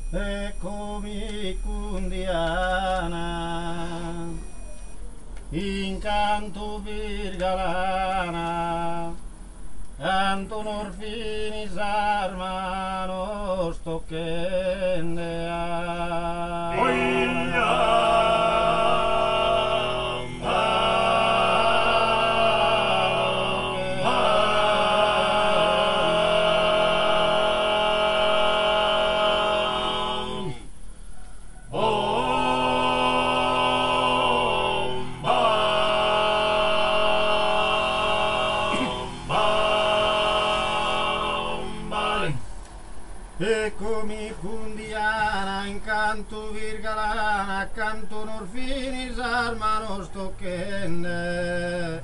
Eccomi cundiana, incanto virgalana, canto norfini sarmano stocchendea. Eccomi cundiana, incanto virgalana, canto norfini sarmano stocchendea.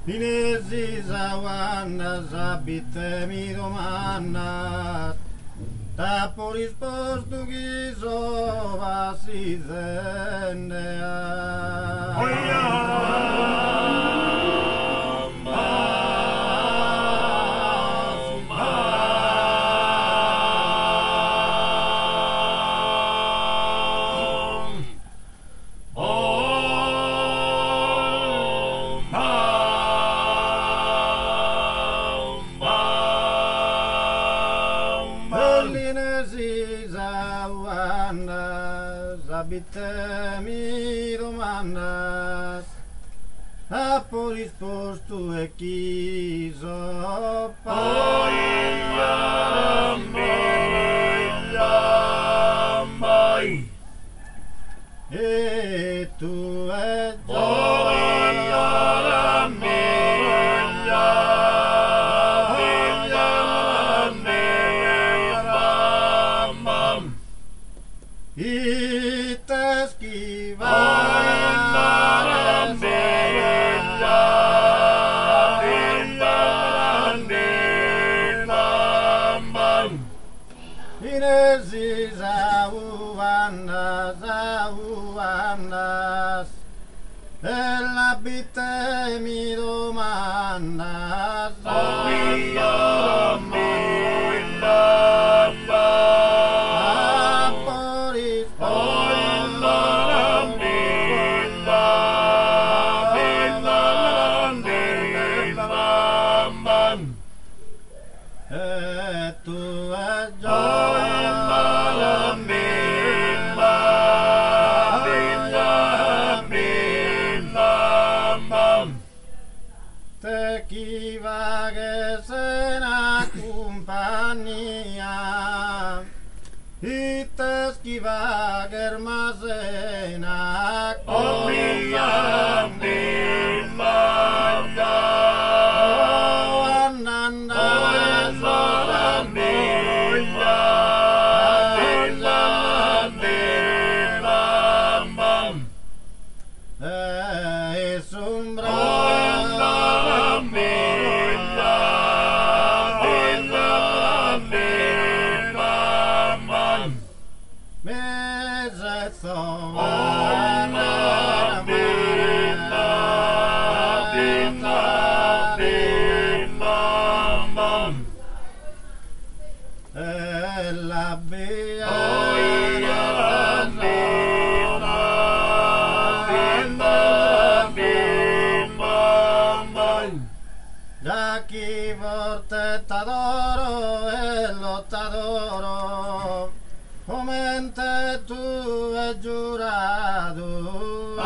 Inesi zawanna zabite mi domanda, tappo risposto chi sova si zendea. Zabite mi domandas, appo risposto e chi e tu è Inesi zauvandas, ella bite mi domandas, e tu è te chi va che se na compagnia, te schiva che ermasena la da chi forte t'adoro e lo t'adoro, come te tu hai giurato,